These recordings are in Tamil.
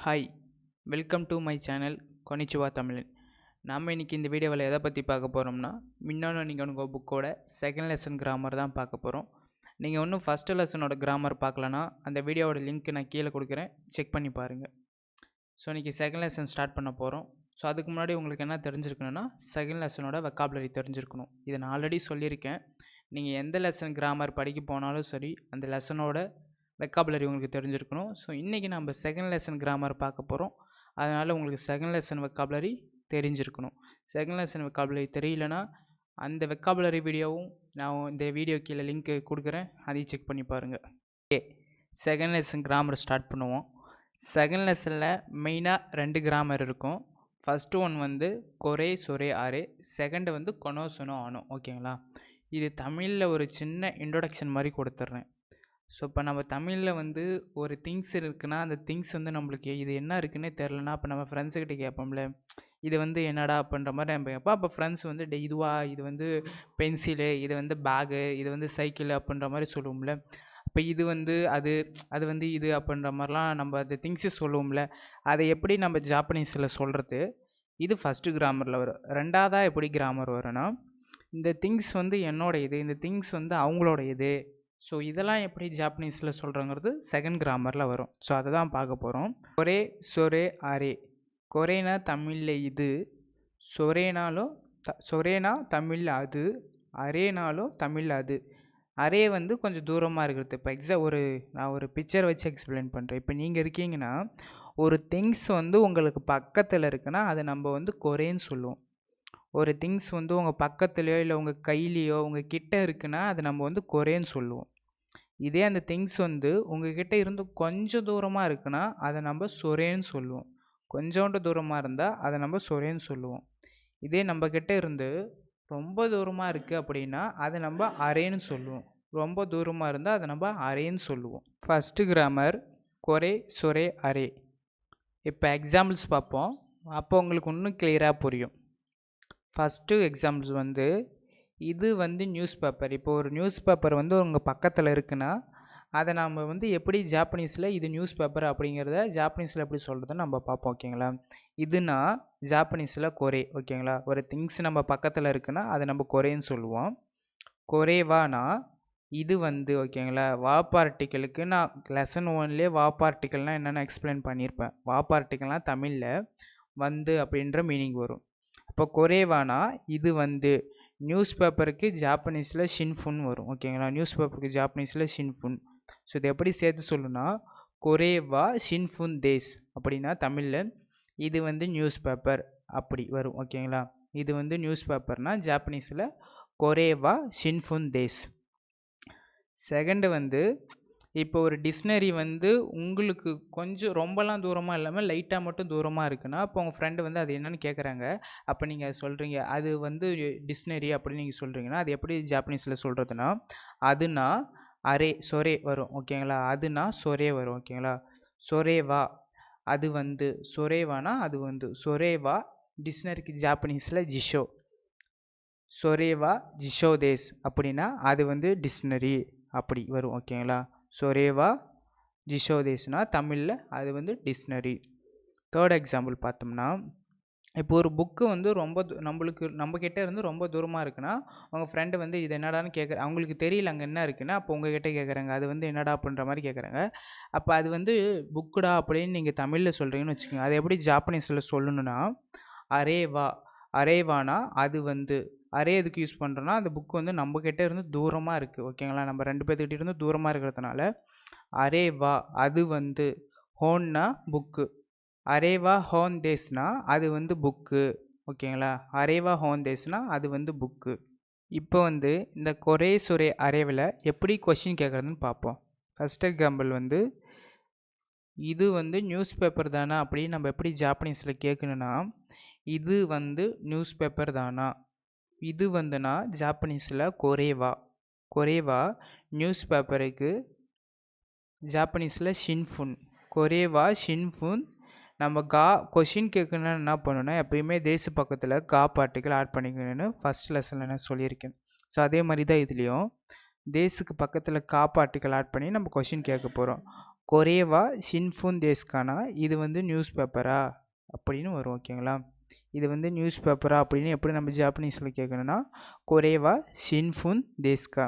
Hi, welcome to my channel கொனிச்சுவா தமிழன். நாம் இன்றைக்கி இந்த வீடியோவில் எதை பற்றி பார்க்க போகிறோம்னா, மின்னணு நீங்கள் புக்கோட செகண்ட் லெசன் கிராமர் தான் பார்க்க போகிறோம். நீங்கள் இன்னும் ஃபஸ்ட்டு லெசனோட கிராமர் பார்க்கலன்னா அந்த வீடியோவோட லிங்க் நான் கீழே கொடுக்குறேன், செக் பண்ணி பாருங்கள். ஸோ இன்றைக்கி செகண்ட் லெசன் ஸ்டார்ட் பண்ண போகிறோம். ஸோ அதுக்கு முன்னாடி உங்களுக்கு என்ன தெரிஞ்சிருக்கணும்னா, செகண்ட் லெசனோட வெக்காபுலரி தெரிஞ்சிருக்கணும். இதை நான் ஆல்ரெடி சொல்லியிருக்கேன். நீங்கள் எந்த லெசன் கிராமர் படிக்க போனாலும் சரி, அந்த லெசனோட வெக்காபுலரி உங்களுக்கு தெரிஞ்சிருக்கணும். ஸோ இன்றைக்கி நம்ம செகண்ட் லெசன் கிராமர் பார்க்க போகிறோம். அதனால் உங்களுக்கு செகண்ட் லெசன் வெக்காபுலரி தெரிஞ்சிருக்கணும். செகண்ட் லெசன் வெக்காபுலரி தெரியலனா அந்த வெக்காபுலரி வீடியோவும் நான் இந்த வீடியோ கீழே லிங்க் கொடுக்குறேன், அதையும் செக் பண்ணி பாருங்கள். Okay, second lesson grammar start பண்ணுவோம். செகண்ட் லெசனில் மெயினாக 2 கிராமர் இருக்கும். ஃபஸ்ட்டு ஒன் வந்து கொரே சொரே ஆரே, செகண்டு வந்து கொனோ சொனோ ஆனோ. ஓகேங்களா, இது தமிழில் ஒரு சின்ன இன்ட்ரொடக்ஷன் மாதிரி கொடுத்துட்றேன். ஸோ இப்போ நம்ம தமிழில் வந்து ஒரு திங்ஸ் இருக்குன்னா, அந்த திங்ஸ் வந்து நம்மளுக்கு இது என்ன இருக்குன்னே தெரிலனா, அப்போ நம்ம ஃப்ரெண்ட்ஸுக்கிட்ட கேட்போம்ல, இது வந்து என்னடா அப்படின்ற மாதிரி நம்ம கேட்போம். அப்போ ஃப்ரெண்ட்ஸ் வந்து இதுவா, இது வந்து பென்சிலு, இது வந்து பேகு, இது வந்து சைக்கிள் அப்படின்ற மாதிரி சொல்லுவோம்ல. இப்போ இது வந்து அது வந்து இது அப்படின்ற மாதிரிலாம் நம்ம அந்த திங்ஸு சொல்லுவோம்ல. அதை எப்படி நம்ம ஜாப்பனீஸில் சொல்கிறது, இது ஃபஸ்ட்டு கிராமரில் வரும். ரெண்டாவதாக எப்படி கிராமர் வரும்னா, இந்த திங்ஸ் வந்து என்னோட இது, இந்த திங்ஸ் வந்து அவங்களோட இது. ஸோ இதெல்லாம் எப்படி ஜாப்பனீஸில் சொல்கிறோங்கிறது செகண்ட் கிராமரில் வரும். ஸோ அதை தான் பார்க்க போகிறோம். கொரே சொரே அரே, கொரேனா தமிழில் இது, சொரேனாலும் சொரேனா தமிழில் அது, அரேனாலும் தமிழில் அது. அரே வந்து கொஞ்சம் தூரமாக இருக்கிறது. இப்போ நான் ஒரு பிக்சர் வச்சு எக்ஸ்பிளைன் பண்ணுறேன். இப்போ நீங்கள் இருக்கீங்கன்னா, ஒரு திங்ஸ் வந்து உங்களுக்கு பக்கத்தில் இருக்குன்னா அதை நம்ம வந்து கொரேன்னு சொல்லுவோம். ஒரு திங்ஸ் வந்து உங்கள் பக்கத்துலையோ இல்லை உங்கள் கையிலையோ உங்கள் கிட்ட இருக்குன்னா அதை நம்ம வந்து கொரேன்னு சொல்லுவோம். இதே அந்த திங்ஸ் வந்து உங்ககிட்ட இருந்து கொஞ்சம் தூரமாக இருக்குன்னா அதை நம்ம சொரேன்னு சொல்லுவோம். கொஞ்சோண்டு தூரமாக இருந்தால் அதை நம்ம சொரேன்னு சொல்லுவோம். இதே நம்மக்கிட்ட இருந்து ரொம்ப தூரமாக இருக்குது அப்படின்னா அதை நம்ம அரேன்னு சொல்லுவோம். ரொம்ப தூரமாக இருந்தால் அதை நம்ம அரேன்னு சொல்லுவோம். ஃபஸ்ட்டு கிராமர் கொரே சொரே அரே. இப்போ எக்ஸாம்பிள்ஸ் பார்ப்போம், அப்போ உங்களுக்கு இன்னும் கிளியராக புரியும். ஃபஸ்ட்டு எக்ஸாம்பிள்ஸ் வந்து, இது வந்து நியூஸ் பேப்பர். இப்போ ஒரு நியூஸ் பேப்பர் வந்து உங்கள் பக்கத்தில் இருக்குன்னா அதை நாம் வந்து எப்படி ஜாப்பனீஸில் இது நியூஸ் பேப்பர் அப்படிங்கிறத ஜாப்பனீஸில் எப்படி சொல்கிறதுன்னு நம்ம பார்ப்போம். ஓகேங்களா, இதுனா ஜாப்பனீஸில் கொரே. ஓகேங்களா, ஒரு திங்ஸ் நம்ம பக்கத்தில் இருக்குன்னா அதை நம்ம கொரேன்னு சொல்லுவோம். கொரேவானா இது வந்து, ஓகேங்களா, வா பார்ட்டிக்கலுக்கு நான் லெசன் 1லேயே வா பார்ட்டிக்கல்னால் என்னென்ன எக்ஸ்பிளைன் பண்ணியிருப்பேன். வா பார்ட்டிக்கல்னால் தமிழில் வந்து அப்படின்ற மீனிங் வரும். இப்போ கொரேவானா இது வந்து நியூஸ் பேப்பருக்கு ஜாப்பனீஸில் ஷின்ஃபுன் வரும். ஓகேங்களா, நியூஸ் பேப்பருக்கு ஜாப்பனீஸில் ஷின்ஃபுன். ஸோ இதை எப்படி சேர்த்து சொல்லுன்னா, கொரேவா ஷின்ஃபுன் தேஸ் அப்படின்னா தமிழில் இது வந்து நியூஸ் பேப்பர் அப்படி வரும். ஓகேங்களா, இது வந்து நியூஸ் பேப்பர்னால் ஜாப்பனீஸில் கொரேவா ஷின்ஃபுன் தேஸ். செகண்டு வந்து, இப்போ ஒரு டிக்ஷனரி வந்து உங்களுக்கு கொஞ்சம் ரொம்பலாம் தூரமாக இல்லாமல் லைட்டாக மட்டும் தூரமாக இருக்குன்னா, அப்போ உங்கள் ஃப்ரெண்டு வந்து அது என்னென்னு கேட்குறாங்க. அப்போ நீங்கள் சொல்கிறீங்க அது வந்து டிக்ஷனரி அப்படின்னு நீங்கள் சொல்கிறீங்கன்னா அது எப்படி ஜாப்பனீஸில் சொல்கிறதுனா, அதுனா அரே சொரே வரும். ஓகேங்களா, அதுனா சொரே வரும். ஓகேங்களா, சொரேவா அது வந்து, சொரேவானா அது வந்து, சொரேவா டிக்ஷனரிக்கு ஜாப்பனீஸில் ஜிஷோ. சொரேவா ஜிஷோ தேஸ் அப்படின்னா அது வந்து டிக்ஷனரி அப்படி வரும். ஓகேங்களா, சொரேவா ஜிஷோ தேஸ்னா தமிழில் அது வந்து டிக்ஷனரி. தேர்ட் எக்ஸாம்பிள் பார்த்தோம்னா, இப்போ ஒரு புக்கு வந்து ரொம்ப நம்மக்கிட்ட இருந்து ரொம்ப தூரமாக இருக்குன்னா உங்கள் ஃப்ரெண்டு வந்து இது என்னடான்னு அவங்களுக்கு தெரியல அங்கே என்ன இருக்குன்னா, அப்போ உங்ககிட்ட கேட்குறாங்க அது வந்து என்னடா அப்படின்ற மாதிரி கேட்குறாங்க. அப்போ அது வந்து புக்குடா அப்படின்னு நீங்கள் தமிழில் சொல்கிறீங்கன்னு வச்சுக்கோங்க. அது எப்படி ஜாப்பனீஸில் சொல்லணுன்னா, அரேவா, அரேவானா அது வந்து, அரே எதுக்கு யூஸ் பண்ணுறோன்னா அந்த புக்கு வந்து நம்மக்கிட்ட இருந்து தூரமாக இருக்குது. ஓகேங்களா, நம்ம 2 பேர்த்துக்கிட்ட இருந்து தூரமாக இருக்கிறதுனால அரேவா அது வந்து, ஹோன்னா புக்கு, அரேவா ஹோன் தேஸ்னா அது வந்து புக்கு. ஓகேங்களா, அரேவா ஹோன் தேஸ்னா அது வந்து புக்கு. இப்போ வந்து இந்த கொரே சொரே அரேவில் எப்படி கொஷின் கேட்குறதுன்னு பார்ப்போம். ஃபஸ்ட் எக்ஸாம்பிள் வந்து, இது வந்து நியூஸ் பேப்பர் தானா அப்படின்னு நம்ம எப்படி ஜாப்பனீஸில் கேட்கணுன்னா, இது வந்து நியூஸ் பேப்பர் தானா, இது வந்துனா ஜாப்பனீஸில் கொரேவா. கொரேவா நியூஸ் பேப்பருக்கு ஜாப்பனீஸில் ஷின்ஃபுன். கொரேவா ஷின்ஃபுன். நம்ம கொஷின் கேட்கணுன்னா என்ன பண்ணணுன்னா, எப்பயுமே தேச பக்கத்தில் பார்ட்டிக்கல் ஆட் பண்ணிக்கணும்னு ஃபஸ்ட் லெசனில் நான் சொல்லியிருக்கேன். ஸோ அதே மாதிரி தான் இதுலேயும் தேசுக்கு பக்கத்தில் பார்ட்டிக்கல் ஆட் பண்ணி நம்ம கொஷின் கேட்க போகிறோம். கொரேவா ஷின்ஃபுன் தேஸ்கானா இது வந்து நியூஸ் பேப்பரா அப்படின்னு வரும். ஓகேங்களா, இது வந்து நியூஸ் பேப்பரா அப்படின்னு எப்படி நம்ம ஜாப்பனீஸில் கேட்கணும்னா கொரேவா ஷின்ஃபுன் தேஸ்கா.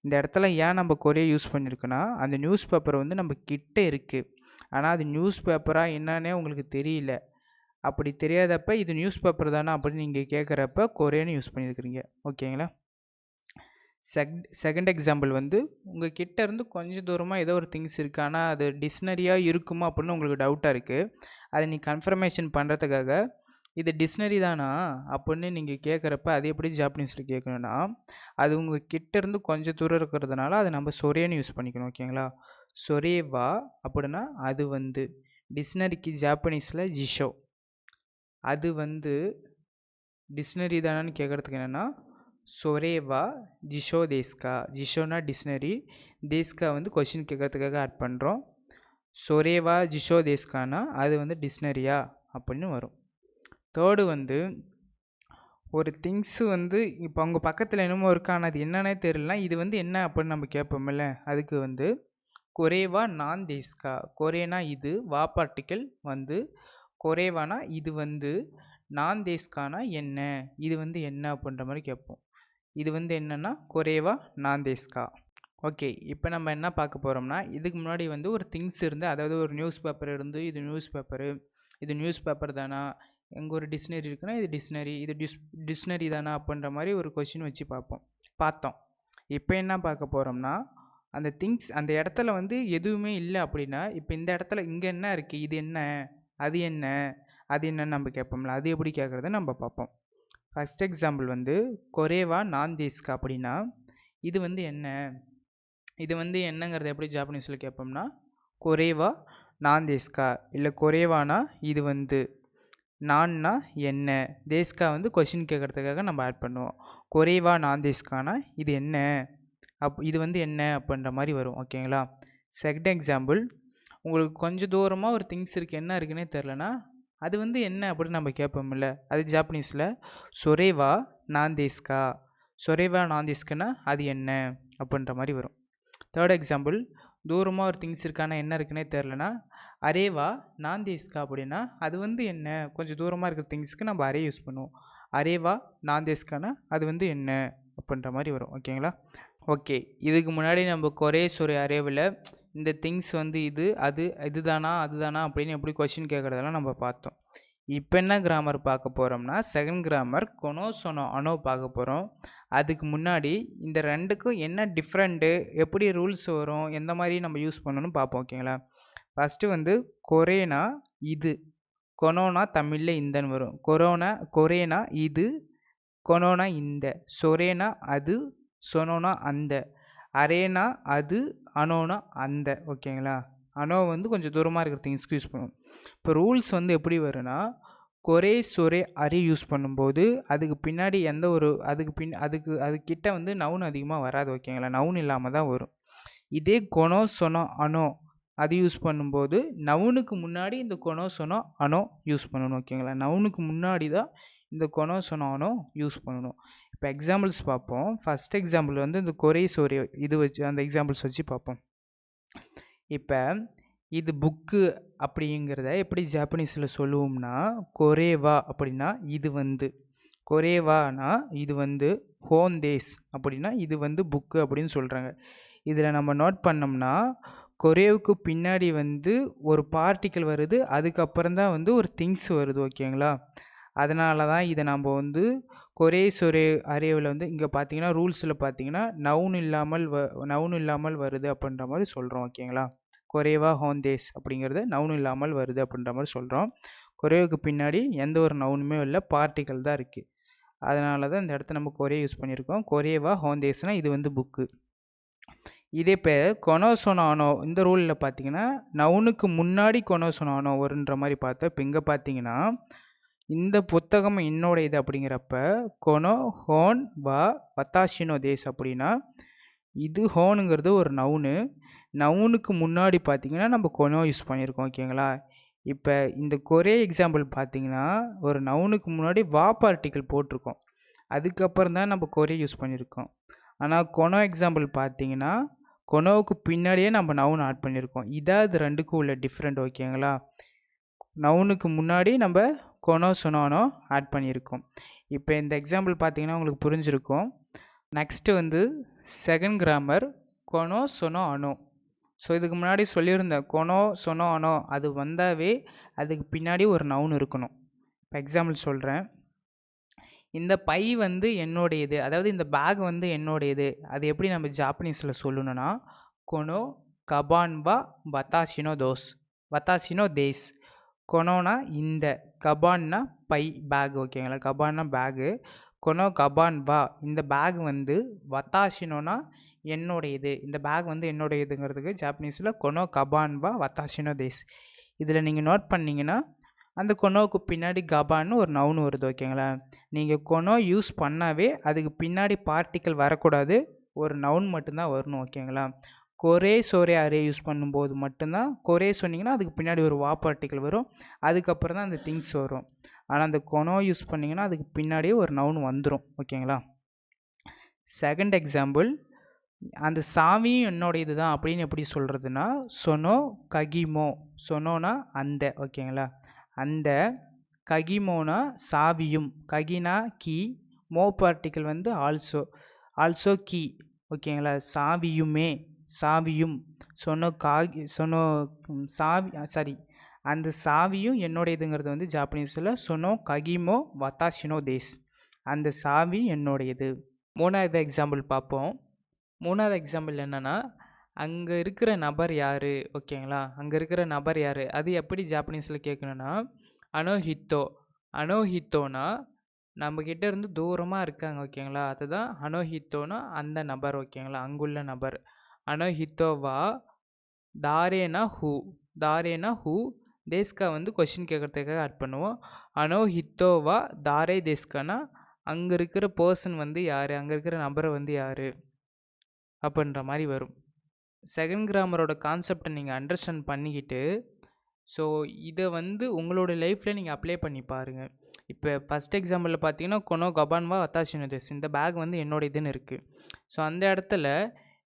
இந்த இடத்துல ஏன் நம்ம கொரே யூஸ் பண்ணியிருக்கோன்னா அந்த நியூஸ் பேப்பர் வந்து நம்ம கிட்ட இருக்குது, ஆனால் அது நியூஸ் பேப்பரா என்னன்னே உங்களுக்கு தெரியல. அப்படி தெரியாதப்ப இது நியூஸ் பேப்பர் தானே அப்படின்னு நீங்கள் கேட்குறப்ப கொரேன்னு யூஸ் பண்ணியிருக்கிறீங்க. ஓகேங்களா, செகண்ட் எக்ஸாம்பிள் வந்து உங்கள் கிட்ட இருந்து கொஞ்சம் தூரமாக ஏதோ ஒரு திங்ஸ் இருக்குது, ஆனால் அது டிக்ஷனரியாக இருக்குமா அப்படின்னு உங்களுக்கு டவுட்டாக இருக்குது. அதை நீ கன்ஃபர்மேஷன் பண்ணுறதுக்காக இது டிக்ஷனரி தானா அப்படின்னு நீங்கள் கேட்குறப்ப அது எப்படி ஜாப்பனீஸில் கேட்கணுன்னா அது உங்கள் கிட்டேருந்து கொஞ்சம் தூரம் இருக்கிறதுனால அதை நம்ம சொரேன்னு யூஸ் பண்ணிக்கணும். ஓகேங்களா, சொரேவா அப்படின்னா அது வந்து டிக்ஷனரிக்கு ஜாப்பனீஸில் ஜிஷோ. அது வந்து டிக்ஷனரி தானான்னு கேட்குறதுக்கு என்னென்னா சொரேவா ஜிஷோ தேஸ்கா. ஜிஷோனா டிக்ஷனரி, தேஸ்கா வந்து கொஷின் கேட்குறதுக்காக ஆட் பண்ணுறோம். சொரேவா ஜிஷோ தேஸ்கானா அது வந்து டிக்ஷனரியா அப்படின்னு வரும். தேர்டு வந்து ஒரு திங்ஸு வந்து இப்போ அவங்க பக்கத்தில் என்னமோ இருக்கா, ஆனால் அது என்னன்னே தெரியலனா இது வந்து என்ன அப்படின்னு நம்ம கேட்போம்ல, அதுக்கு வந்து கொரேவா நான் தேஸ்கா. கொரேனா இது, வா பார்ட்டிக்கல் வந்து, கொரேவானா இது வந்து, நான் தேஸ்கானா என்ன, இது வந்து என்ன அப்படின்ற மாதிரி கேட்போம். இது வந்து என்னன்னா கொரேவா நான் தேஸ்கா. ஓகே, இப்போ நம்ம என்ன பார்க்க போகிறோம்னா இதுக்கு முன்னாடி வந்து ஒரு திங்ஸ் இருந்து, அதாவது ஒரு நியூஸ் பேப்பர் இருந்து இது நியூஸ் பேப்பரு, இது நியூஸ் பேப்பர் தானா, எங்கே ஒரு டிக்ஷனரி இருக்குன்னா இது டிக்ஷனரி, இது டிக்ஷனரி தானா அப்படின்ற மாதிரி ஒரு கொஷின் வச்சு பார்த்தோம். இப்போ என்ன பார்க்க போகிறோம்னா அந்த திங்ஸ் அந்த இடத்துல வந்து எதுவுமே இல்லை அப்படின்னா இப்போ இந்த இடத்துல இங்கே என்ன இருக்குது, இது என்ன, அது என்ன, அது என்னன்னு நம்ம கேட்போம்ல, அது எப்படி கேட்குறத நம்ம பார்ப்போம். ஃபஸ்ட் எக்ஸாம்பிள் வந்து கொரேவா நான் தேஸ்கா அப்படின்னா இது வந்து என்ன, இது வந்து என்னங்கிறத எப்படி ஜாப்பனீஸில் கேட்போம்னா கொரேவா நான் தேஸ்கா, இல்லை கொரேவானா இது வந்து, நான்னா என்ன, தேஸ்கா வந்து கொஷின் கேட்குறதுக்காக நம்ம ஆட் பண்ணுவோம். கொரேவா நான் தேஸ்கானா இது என்ன, இது வந்து என்ன அப்படின்ற மாதிரி வரும். ஓகேங்களா, செகண்ட் எக்ஸாம்பிள் உங்களுக்கு கொஞ்சம் தூரமாக ஒரு திங்ஸ் இருக்குது, என்ன இருக்குன்னே தெரிலனா அது வந்து என்ன அப்படின்னு நம்ம கேட்போம்ல, அது ஜாப்பனீஸில் சொரேவா நான் தேஸ்கா. சொரேவா நான் தேஸ்கனா அது என்ன அப்படின்ற மாதிரி வரும். தேர்ட் எக்ஸாம்பிள் தூரமாக ஒரு திங்ஸ் இருக்கானா என்ன இருக்குன்னே தெரிலனா அரேவா நான் தேஸ்கா அப்படின்னா அது வந்து என்ன, கொஞ்சம் தூரமாக இருக்கிற திங்ஸ்க்கு நம்ம அரே யூஸ் பண்ணுவோம். அரேவா நான் தேஸ்கானா அது வந்து என்ன அப்படின்ற மாதிரி வரும். ஓகேங்களா, ஓகே, இதுக்கு முன்னாடி நம்ம கொரே சொரே அரேவில் இந்த திங்ஸ் வந்து இது தானா அதுதானா அப்படின்னு எப்படி கொஷின் கேட்குறதெல்லாம் நம்ம பார்த்தோம். இப்போ என்ன கிராமர் பார்க்க போகிறோம்னா செகண்ட் கிராமர் கொனோ சொனோ அனோ பார்க்க போகிறோம். அதுக்கு முன்னாடி இந்த ரெண்டுக்கும் என்ன டிஃப்ரெண்ட்டு, எப்படி ரூல்ஸ் வரும், எந்த மாதிரி நம்ம யூஸ் பண்ணணும்னு பார்ப்போம். ஓகேங்களா, ஃபஸ்ட்டு வந்து கொரேனா இது, கொனோனா தமிழில் இந்தன்னு வரும். கொரேனா இது, கொனோனா இந்த, சொரேனா அது, சொனோனா அந்த, அரேனா அது, அனோனா அந்த. ஓகேங்களா, அனோ வந்து கொஞ்சம் தூரமாக இருக்கிற திங்ஸ்க்கு யூஸ் பண்ணுவோம். இப்போ ரூல்ஸ் வந்து எப்படி வரும்னா கொரே சொரே அரே யூஸ் பண்ணும்போது அதுக்கு பின்னாடி எந்த ஒரு அதுக்கிட்ட வந்து நவுன் அதிகமாக வராது. ஓகேங்களா, நவுன் இல்லாமல் தான் வரும். இதே கொனோ சொனோ அனோ அது யூஸ் பண்ணும்போது நவுனுக்கு முன்னாடி இந்த கொனோ சொனோ அனோ யூஸ் பண்ணணும். ஓகேங்களா, நவுனுக்கு முன்னாடி தான் இந்த கொனோ சொனோ அனோ யூஸ் பண்ணணும். இப்போ எக்ஸாம்பிள்ஸ் பார்ப்போம். ஃபஸ்ட் எக்ஸாம்பிள் வந்து இந்த கொரே சொரே இது வச்சு அந்த எக்ஸாம்பிள்ஸ் வச்சு பார்ப்போம். இப்போ இது புக்கு அப்படிங்கிறத எப்படி ஜாப்பனீஸில் சொல்லுவோம்னா கொரேவா அப்படின்னா இது வந்து, கொரேவானா இது வந்து, ஹோந்தேஸ் அப்படின்னா இது வந்து புக்கு அப்படின்னு சொல்கிறாங்க. இதில் நம்ம நோட் பண்ணோம்னா கொரேவுக்கு பின்னாடி வந்து ஒரு பார்ட்டிக்கல் வருது, அதுக்கப்புறம் தான் வந்து ஒரு திங்ஸ் வருது. ஓகேங்களா, அதனால தான் இதை நம்ம வந்து கொரே சொரே அரேவில் வந்து இங்கே பார்த்தீங்கன்னா ரூல்ஸில் பார்த்தீங்கன்னா நவுன் இல்லாமல் வருது அப்படின்ற மாதிரி சொல்கிறோம். ஓகேங்களா, கொரேவா ஹோந்தேஸ் அப்படிங்கிறது நவுன் இல்லாமல் வருது அப்படின்ற மாதிரி சொல்கிறோம். கொரேவுக்கு பின்னாடி எந்த ஒரு நவுனுமே இல்லை, பார்ட்டிக்கல் தான் இருக்குது. அதனால தான் இந்த இடத்த நம்ம கொரே யூஸ் பண்ணியிருக்கோம். கொரேவா ஹோந்தேஸ்னால் இது வந்து புக்கு. இதே பேர் கொனோசொனானோ இந்த ரூலில் பார்த்தீங்கன்னா நவுனுக்கு முன்னாடி கொனோசொனானோ வருன்ற மாதிரி பார்த்தோம். இப்போ இங்கே பார்த்தீங்கன்னா இந்த புத்தகம் என்னோட இது அப்படிங்கிறப்ப கொனோ ஹோன் வா வத்தாஷினோ தேஸ் அப்படின்னா இது ஹோனுங்கிறது ஒரு நவுனுக்கு முன்னாடி பார்த்தீங்கன்னா நம்ம கொனோ யூஸ் பண்ணியிருக்கோம். ஓகேங்களா, இப்போ இந்த கொரே எக்ஸாம்பிள் பார்த்தீங்கன்னா ஒரு நவுனுக்கு முன்னாடி வா பார்ட்டிக்கல் போட்டிருக்கோம், அதுக்கப்புறம் தான் நம்ம கொரே யூஸ் பண்ணியிருக்கோம். ஆனால் கொனோ எக்ஸாம்பிள் பார்த்தீங்கன்னா கொனோவுக்கு பின்னாடியே நம்ம நவுன் ஆட் பண்ணியிருக்கோம். இதான் இது ரெண்டுக்கும் உள்ள டிஃப்ரெண்ட். ஓகேங்களா? நவுனுக்கு முன்னாடி நம்ம கொனோ சொனோனோ ஆட் பண்ணியிருக்கோம். இப்போ இந்த எக்ஸாம்பிள் பார்த்தீங்கன்னா உங்களுக்கு புரிஞ்சிருக்கும். நெக்ஸ்ட்டு வந்து செகண்ட் கிராமர் கொனோ சொனோ அனோ. ஸோ இதுக்கு முன்னாடி சொல்லியிருந்தேன், கொனோ சொனோ அனோ அது வந்தாவே அதுக்கு பின்னாடி ஒரு நவுன் இருக்கணும். இப்போ எக்ஸாம்பிள் சொல்கிறேன். இந்த பை வந்து என்னோடையது, அதாவது இந்த பேக் வந்து என்னோடையது. அது எப்படி நம்ம ஜாப்பனீஸில் சொல்லணும்னா கொனோ கபான்வா வத்தாஷினோ தோஸ், வத்தாஷினோ தேஸ். கொனோனா இந்த, கபான்னா பை பேக். ஓகேங்களா? கபான்னா பேகு. கொனோ கபான் வா, இந்த பேக் வந்து வத்தாஷினோனா என்னோடையது, இந்த பேக் வந்து என்னோடையதுங்கிறதுக்கு ஜாப்பனீஸில் கொனோ கபான் வா வத்தாஷினோ தேஸ். இதில் நீங்கள் நோட் பண்ணிங்கன்னா அந்த கொனோவுக்கு பின்னாடி கபான்னு ஒரு நவுன் வருது. ஓகேங்களா? நீங்கள் கொனோ யூஸ் பண்ணாவே அதுக்கு பின்னாடி பார்ட்டிக்கல் வரக்கூடாது, ஒரு நவுன் மட்டும்தான் வரணும். ஓகேங்களா? கொரே சோரே அரே யூஸ் பண்ணும்போது மட்டும்தான் கொரே சொன்னீங்கன்னா அதுக்கு பின்னாடி ஒரு வா பார்ட்டிக்கல் வரும், அதுக்கப்புறம் தான் அந்த திங்ஸ் வரும். ஆனால் அந்த கொனோ யூஸ் பண்ணிங்கன்னா அதுக்கு பின்னாடியே ஒரு நவுன் வந்துடும். ஓகேங்களா? செகண்ட் எக்ஸாம்பிள், அந்த சாவியும் என்னோடையது தான் அப்படின்னு எப்படி சொல்கிறதுனா சொனோ ககிமோ. சொனோனா அந்த. ஓகேங்களா? அந்த, ககிமோனா சாவியும், ககினா கீ, மோ பார்ட்டிக்கல் வந்து ஆல்சோ, ஆல்சோ கீ. ஓகேங்களா? சாவியுமே, சாவியும். சொனோ காகி, சொனோ சாவி, சாரி, அந்த சாவியும் என்னோடையதுங்கிறது வந்து ஜாப்பனீஸில் சொனோ ககிமோ வத்தாஷினோ தேஸ், அந்த சாவி என்னோடையது. மூணாவது எக்ஸாம்பிள் பார்ப்போம். மூணாவது எக்ஸாம்பிள் என்னென்னா, அங்கே இருக்கிற நபர் யார். ஓகேங்களா? அங்கே இருக்கிற நபர் யார், அது எப்படி ஜாப்பனீஸில் கேட்கணுன்னா அனோஹித்தோ. அனோஹித்தோனா நம்மக்கிட்ட இருந்து தூரமாக இருக்காங்க. ஓகேங்களா? அதுதான் அனோஹித்தோனா அந்த நபர். ஓகேங்களா? அங்குள்ள நபர். அனோஹித்தோவா தாரேனா ஹூ, தாரேனா ஹூ, தேஸ்கா வந்து கொஷின் கேட்குறதுக்காக ஆட் பண்ணுவோம். அனோஹித்தோவா தாரே தேஸ்கானா அங்கே இருக்கிற பர்சன் வந்து யார், அங்கே இருக்கிற நபரை வந்து யார் அப்படின்ற மாதிரி வரும். செகண்ட் கிராமரோட கான்செப்டை நீங்கள் அண்டர்ஸ்டாண்ட் பண்ணிக்கிட்டு, ஸோ இதை வந்து உங்களோட லைஃப்பில் நீங்கள் அப்ளை பண்ணி பாருங்கள். இப்போ ஃபஸ்ட் எக்ஸாம்பிளில் பார்த்தீங்கன்னா கொனோ கபான்வா வத்தாஷினோ தேஸ், இந்த பேக் வந்து என்னோட இதுன்னு இருக்குது. ஸோ அந்த இடத்துல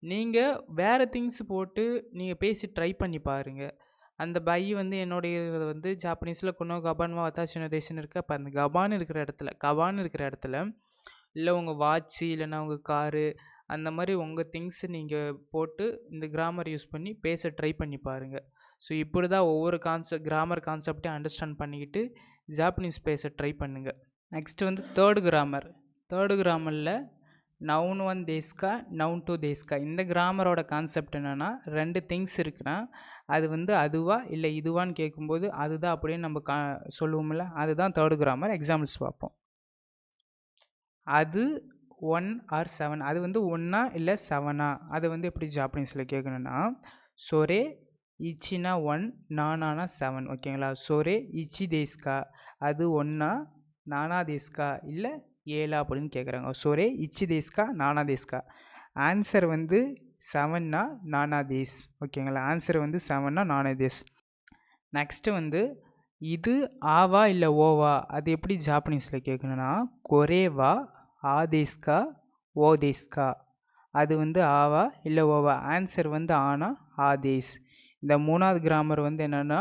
நீங்கள் வேறு திங்ஸ் போட்டு நீங்கள் பேசி ட்ரை பண்ணி பாருங்கள். அந்த பை வந்து என்னுடைய வந்து ஜாப்பனீஸில் கொனோ கபான்வா வத்தாஷினோ தேஸ்ன்னு இருக்குது. அப்போ அந்த கபான் இருக்கிற இடத்துல, கபான் இருக்கிற இடத்துல இல்லை உங்கள் வாட்ச்சு இல்லைன்னா உங்கள் காரு அந்த மாதிரி உங்கள் திங்ஸு நீங்கள் போட்டு இந்த கிராமர் யூஸ் பண்ணி பேச ட்ரை பண்ணி பாருங்கள். ஸோ இப்படி தான் ஒவ்வொரு கிராமர் கான்செப்டையும் அண்டர்ஸ்டாண்ட் பண்ணிக்கிட்டு ஜாப்பனீஸ் பேச ட்ரை பண்ணுங்கள். நெக்ஸ்ட்டு வந்து தேர்டு கிராமர். தேர்டு கிராமரில் நவுன் ஒன் தேஸ்கா, நவுன் டூ தேஸ்கா. இந்த கிராமரோட கான்செப்ட் என்னென்னா, ரெண்டு திங்ஸ் இருக்குன்னா அது வந்து அதுவா இல்லை இதுவான்னு கேட்கும்போது அதுதான் அப்படின்னு நம்ம சொல்லுவோம்ல, அதுதான் தேர்டு கிராமர். எக்ஸாம்பிள்ஸ் பார்ப்போம். அது 1 ஆர் 7, அது வந்து 1 இல்லை 7, அது வந்து எப்படி ஜாப்பனீஸில் கேட்கணுன்னா சொரே இச்சினா 1, நானானா 7. ஓகேங்களா? சொரே இச்சி தேஸ்கா, அது 1 நானா தேஸ்கா இல்லை 7 அப்படின்னு கேட்குறாங்க. சொரே இச்சி தேஸ்கா நானா தேஸ்கா. ஆன்சர் வந்து 7 நானா தேஸ். ஓகேங்களா? ஆன்சர் வந்து 7 நானா தேஸ். நெக்ஸ்ட்டு வந்து இது ஆவா இல்லை ஓவா, அது எப்படி ஜாப்பனீஸில் கேட்கணுன்னா கொரேவா ஆதேஸ்கா ஓதேஸ்கா, அது வந்து ஆவா இல்லை ஓவா. ஆன்சர் வந்து ஆனா ஆதேஸ். இந்த மூணாவது கிராமர் வந்து என்னென்னா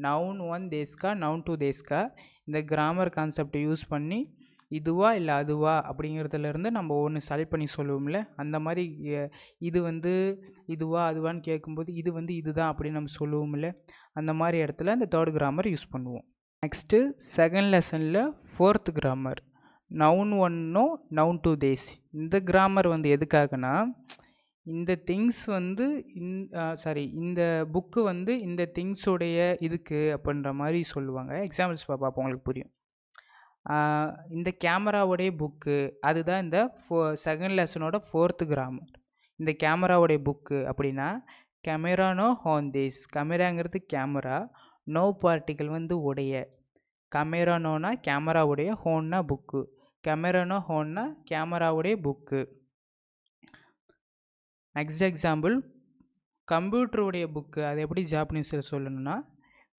நவுன் ஒன் தேஸ்கா, நவுன் டூ தேஸ்கா. இந்த கிராமர் கான்செப்டை யூஸ் பண்ணி இதுவா இல்லை அதுவா அப்படிங்கிறதுலேருந்து நம்ம ஒன்று செலக்ட் பண்ணி சொல்லுவோம்ல, அந்த மாதிரி இது வந்து இதுவா அதுவான்னு கேட்கும்போது இது வந்து இதுதான் அப்படின்னு நம்ம சொல்லுவோம்ல, அந்த மாதிரி இடத்துல இந்த தேர்ட் கிராமர் யூஸ் பண்ணுவோம். நெக்ஸ்ட்டு செகண்ட் லெசனில் ஃபோர்த் கிராமர் நவுன் ஒன்னோ நவுன் டூ தேஸ். இந்த கிராமர் வந்து எதுக்காகனா இந்த திங்ஸ் வந்து இந்த புக்கு வந்து இந்த திங்ஸோடைய இதுக்கு அப்படின்ற மாதிரி சொல்லுவாங்க. எக்ஸாம்பிள்ஸ் பார்ப்போம் உங்களுக்கு புரியும். இந்த கேமராவுடைய புக்கு, அதுதான் இந்த செகண்ட் லெசனோட ஃபோர்த்து கிராமர். இந்த கேமராவுடைய புக்கு அப்படின்னா கேமரானோ ஹோந்தேஸ். கேமராங்கிறது கேமரா, நோ பார்ட்டிக்கல் வந்து உடைய. கேமரானோனா கேமராவுடைய, ஹோன்னா புக்கு. கேமரானோ ஹோன்னா கேமராவுடைய புக்கு. நெக்ஸ்ட் எக்ஸாம்பிள் கம்ப்யூட்டருடைய புக்கு, அது எப்படி ஜாப்பனீஸில் சொல்லணும்னா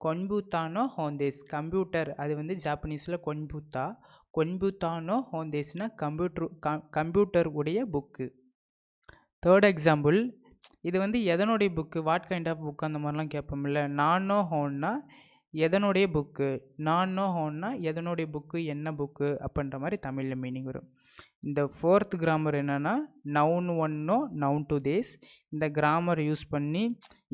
கொன்பூத்தானோ ஹோந்தேஸ். கம்ப்யூட்டர் அது வந்து ஜாப்பனீஸில் கொன்பூத்தா. கொன்பூத்தானோ ஹோந்தேஸ்னா கம்ப்யூட்டர் உடைய புக்கு. தேர்ட் எக்ஸாம்பிள் இது வந்து எதனுடைய book, what kind of book அந்த மாதிரிலாம் கேட்போம்ல. நானோ ஹோன்னா எதனுடைய புக்கு, நானோ ஹோன்னா எதனுடைய புக்கு, என்ன புக்கு அப்படின்ற மாதிரி தமிழில் மீனிங் வரும். இந்த ஃபோர்த் கிராமர் என்னென்னா நவுன் ஒன்னோ நவுன் டு தேஸ். இந்த கிராமர் யூஸ் பண்ணி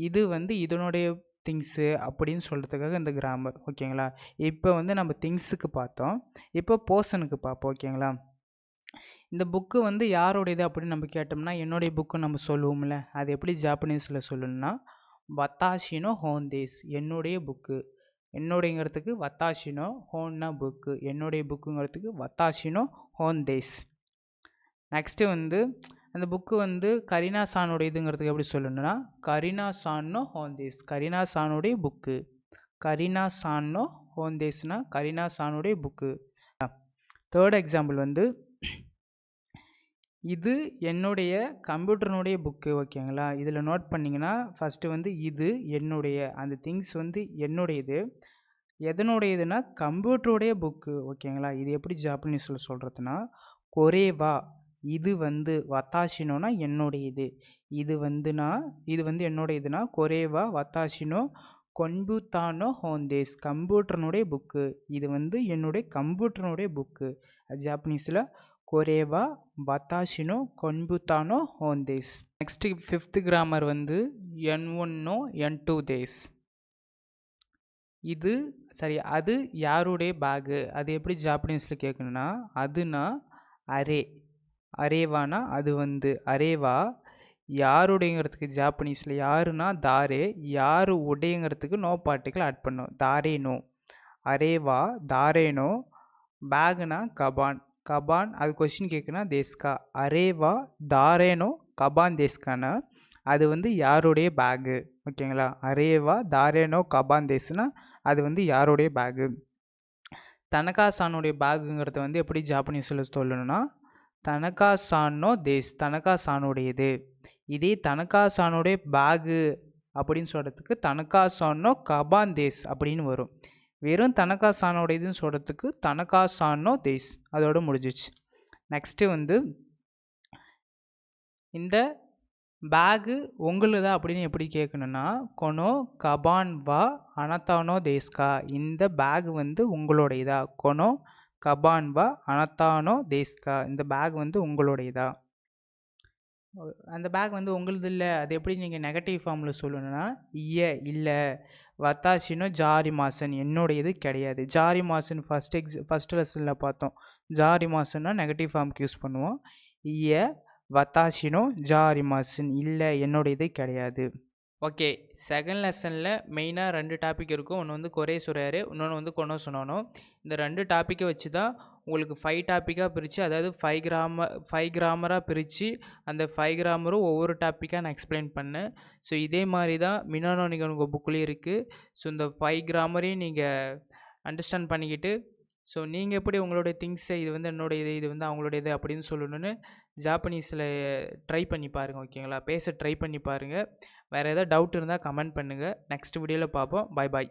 இது வந்து இதனுடைய திங்ஸு அப்படின்னு சொல்கிறதுக்காக இந்த கிராமர். ஓகேங்களா. இப்போ வந்து நம்ம திங்ஸுக்கு பார்த்தோம், இப்போ பர்சனுக்கு பார்ப்போம். ஓகேங்களா. இந்த புக்கு வந்து யாரோடையது அப்படின்னு நம்ம கேட்டோம்னா என்னுடைய புக்குன்னு நம்ம சொல்லுவோம்ல. அது எப்படி ஜாப்பனீஸில் சொல்லணும்னா வத்தாஷினோ ஹோந்தேஸ், என்னுடைய புக்கு. என்னுடையங்கிறதுக்கு வத்தாஷினோ, ஹோன்னா புக்கு, என்னுடைய புக்குங்கிறதுக்கு வத்தாஷினோ ஹோந்தேஸ். நெக்ஸ்ட்டு வந்து அந்த புக்கு வந்து கரீனா சானுடையதுங்கிறதுக்கு எப்படி சொல்லணும்னா கரீனா சானோ ஹோந்தேஸ், கரீனா சானுடைய புக்கு. கரீனா சானோ ஹோந்தேஸ்னா கரீனா சானுடைய புக்கு. தேர்ட் எக்ஸாம்பிள் வந்து இது என்னுடைய கம்ப்யூட்டர்னுடைய புக்கு. ஓகேங்களா. இதில் நோட் பண்ணிங்கன்னா ஃபஸ்ட்டு வந்து இது என்னுடைய, அந்த திங்ஸ் வந்து என்னுடையது. எதனுடையதுன்னா கம்ப்யூட்டருடைய புக்கு. ஓகேங்களா. இது எப்படி ஜாப்பனீஸில் சொல்கிறதுனா கொரேவா, இது வந்து வத்தாஷினோனா என்னுடையது. இது வந்து என்னுடையதுன்னா கொரேவா வத்தாஷினோ கொன்புத்தானோ ஹோந்தேஸ், கம்ப்யூட்டர்னுடைய புக்கு. இது வந்து என்னுடைய கம்ப்யூட்டர்னுடைய புக்கு. ஜாப்பனீஸில் கொரேவா வத்தாஷினோ கொன்புத்தானோ ஹோந்தேஸ். நெக்ஸ்ட்டு ஃபிஃப்த்து கிராமர் வந்து N1 N2 தேஸ். இது சரி, அது யாருடைய பேகு, அது எப்படி ஜாப்பனீஸில் கேட்கணுன்னா அதுனா அரே. அரேவானா அது வந்து, அரேவா யாருடையங்கிறதுக்கு ஜாப்பனீஸில் யாருன்னா தாரே, யாரு உடையங்கிறதுக்கு நோ பார்ட்டிக்கல் ஆட் பண்ணும், தாரேனோ. அரேவா தாரேனோ. பேகுனா கபான். கபான் அது கொஸ்டின் கேட்குன்னா தேஸ்கா. அரேவா தாரேனோ கபான் தேஸ்கானா அது வந்து யாருடைய பேகு. ஓகேங்களா. அரேவா தாரேனோ கபான் தேஸ்னா அது வந்து யாருடைய பேகு. தனகா சானுடைய பேகுங்கிறத வந்து எப்படி ஜாப்பனீஸில் சொல்லணும்னா தனகா சானோ தேஸ், தனகா சானுடையது. இதே தனகா சானுடைய பேகு அப்படின்னு சொல்கிறதுக்கு தனகா சானோ கபான் தேஸ் அப்படின்னு வரும். வெறும் தனகா சானோடையதுன்னு சொல்கிறதுக்கு தனகா சானோ தேஸ், அதோடு முடிஞ்சிச்சு. நெக்ஸ்ட்டு வந்து இந்த பேகு உங்களுதா அப்படின்னு எப்படி கேட்கணுன்னா கொனோ கபான் வா அனத்தானோ தேஸ்கா, இந்த பேக் வந்து உங்களுடையதா. கொனோ கபான் வா அனத்தானோ தேஸ்கா, இந்த பேக் வந்து உங்களுடையதா. அந்த பேக் வந்து உங்களுது இல்லை, அது எப்படி நீங்கள் நெகட்டிவ் ஃபார்மில் சொல்லணும்னா இல்லை. வத்தாஷினோ ஜாரி மாசன், என்னுடையது கிடையாது. ஜாரி மாசன் ஃபஸ்ட் லெசனில் பார்த்தோம். ஜாரி மாசன்னா நெகட்டிவ் ஃபார்முக்கு யூஸ் பண்ணுவோம். வத்தாஷினோ ஜாரி மாசன், இல்லை என்னுடையது கிடையாது. ஓகே. செகண்ட் லெசனில் மெயினாக 2 டாபிக் இருக்கும். ஒன்று வந்து கொரே சுரையாரு, இன்னொன்று வந்து கொனோ சொன்னோனோ. இந்த 2 டாப்பிக்கை வச்சு தான் உங்களுக்கு 5 டாப்பிக்காக பிரித்து, அதாவது 5 கிராமராக பிரித்து அந்த 5 கிராமரும் ஒவ்வொரு டாப்பிக்காக நான் எக்ஸ்பிளைன் பண்ணேன். ஸோ இதே மாதிரி தான் மினோனோ நிகழ்வு புக்லேயும் இருக்குது. ஸோ இந்த 5 கிராமரையும் நீங்கள் அண்டர்ஸ்டாண்ட் பண்ணிக்கிட்டு ஸோ நீங்கள் எப்படி உங்களுடைய திங்ஸை இது வந்து என்னுடையது, இது வந்து அவங்களுடையது அப்படின்னு சொல்லணுன்னு ஜாப்பனீஸில் ட்ரை பண்ணி பாருங்கள். ஓகேங்களா. பேச ட்ரை பண்ணி பாருங்கள். வேறு ஏதாவது டவுட் இருந்தால் கமெண்ட் பண்ணுங்கள். நெக்ஸ்ட் வீடியோவில் பார்ப்போம். Bye bye.